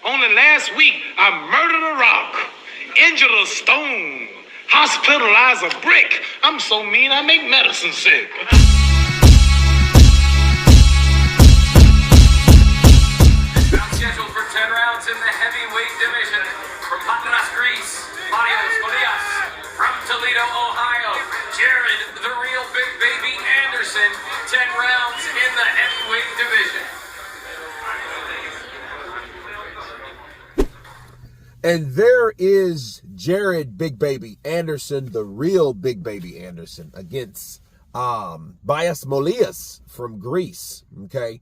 Only last week, I murdered a rock, injured a stone, hospitalized a brick. I'm so mean, I make medicine sick. Now scheduled for 10 rounds in the heavyweight division from Patras, Greece, Marios Golias. From Toledo, Ohio, Jared, the real Big Baby Anderson. 10 rounds in the heavyweight division. And there is Jared Big Baby Anderson, the real Big Baby Anderson, against Bias Molias from Greece. Okay.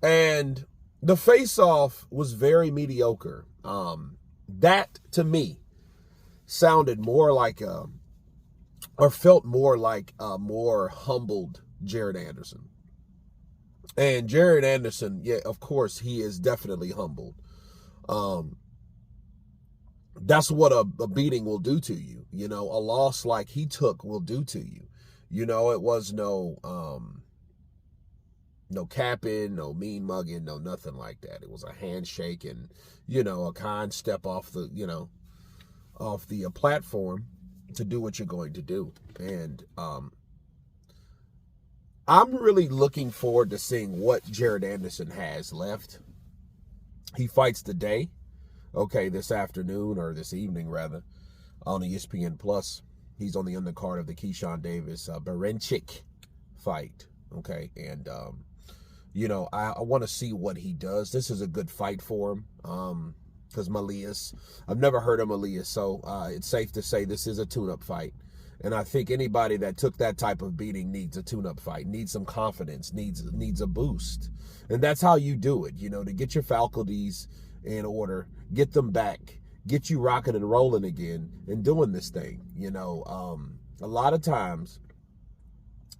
And the face-off was very mediocre. That to me sounded more like or felt more like a more humbled Jared Anderson. And Jared Anderson, yeah, of course, he is definitely humbled. That's what a beating will do to you. You know, a loss like he took will do to you. You know, it was no capping, no mean mugging, no nothing like that. It was a handshake and, you know, a kind step off the, off the platform to do what you're going to do. And I'm really looking forward to seeing what Jared Anderson has left. He fights today. Okay, this afternoon, or this evening rather, on ESPN Plus. He's on the undercard of the Keyshawn Davis Berenchik fight. Okay, and I want to see what he does. This is a good fight for him. Because Malias, I've never heard of Malias, so it's safe to say this is a tune-up fight. And I think anybody that took that type of beating needs a tune-up fight, needs some confidence, needs a boost. And that's how you do it, to get your faculties in order, get them back, get you rocking and rolling again and doing this thing. A lot of times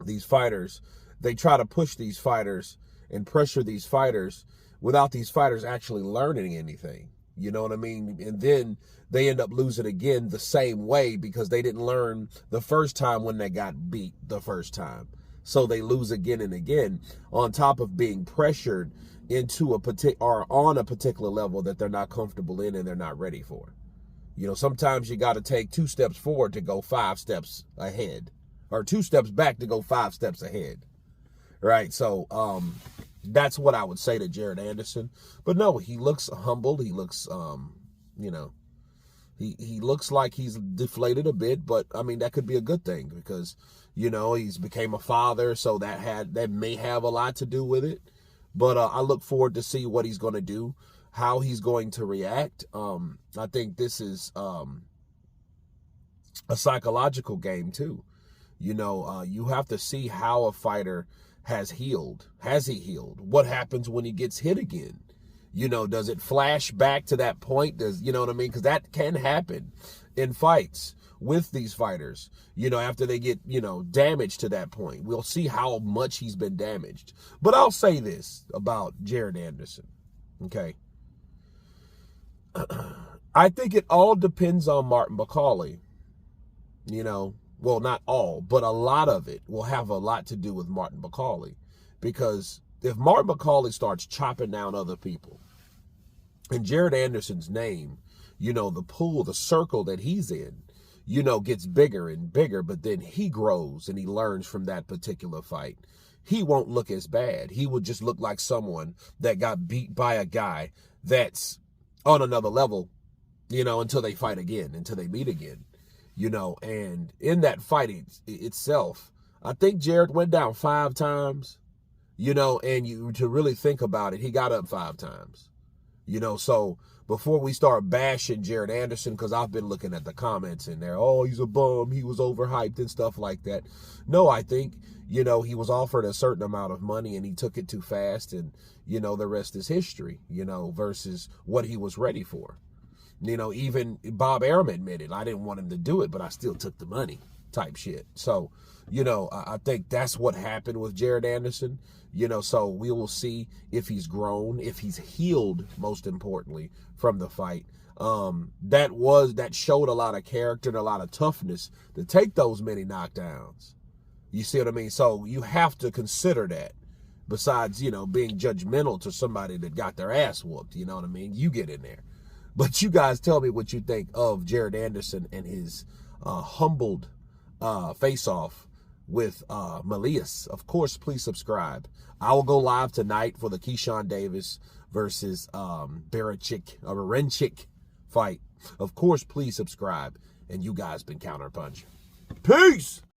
these fighters, they try to push these fighters and pressure these fighters without these fighters actually learning anything. You know what I mean? And then they end up losing again the same way because they didn't learn the first time when they got beat the first time. So they lose again and again, on top of being pressured into on a particular level that they're not comfortable in and they're not ready for. Sometimes you got to take 2 steps forward to go 5 steps ahead, or 2 steps back to go 5 steps ahead. Right? So that's what I would say to Jared Anderson. But no, he looks humbled. He looks, he looks like he's deflated a bit, but I mean, that could be a good thing because, he's became a father. So that may have a lot to do with it. But I look forward to see what he's going to do, how he's going to react. I think this is a psychological game too. You have to see how a fighter has healed. Has he healed? What happens when he gets hit again? Does it flash back to that point? Does, what I mean? Because that can happen in fights with these fighters, after they get, damaged to that point. We'll see how much he's been damaged. But I'll say this about Jared Anderson, okay? I think it all depends on Martin McCauley. Well, not all, but a lot of it will have a lot to do with Martin McCauley. Because if Martin McCauley starts chopping down other people, and Jared Anderson's name, the pool, the circle that he's in, gets bigger and bigger, but then he grows and he learns from that particular fight, he won't look as bad. He would just look like someone that got beat by a guy that's on another level, until they fight again, until they meet again, and in that fight itself, I think Jared went down 5 times, and to really think about it, he got up 5 times, so before we start bashing Jared Anderson, because I've been looking at the comments in there, oh, he's a bum, he was overhyped and stuff like that. No, I think, he was offered a certain amount of money and he took it too fast, and, the rest is history, versus what he was ready for. Even Bob Arum admitted, I didn't want him to do it, but I still took the money type shit. So, I think that's what happened with Jared Anderson, so we will see if he's grown, if he's healed, most importantly, from the fight. That showed a lot of character and a lot of toughness to take those many knockdowns. You see what I mean? So you have to consider that, besides, you know, being judgmental to somebody that got their ass whooped. You know what I mean? You get in there. But you guys tell me what you think of Jared Anderson and his humbled face-off with Malias. Of course, please subscribe. I will go live tonight for the Keyshawn Davis versus Baranchyk fight. Of course, please subscribe. And you guys been Counterpunch. Peace!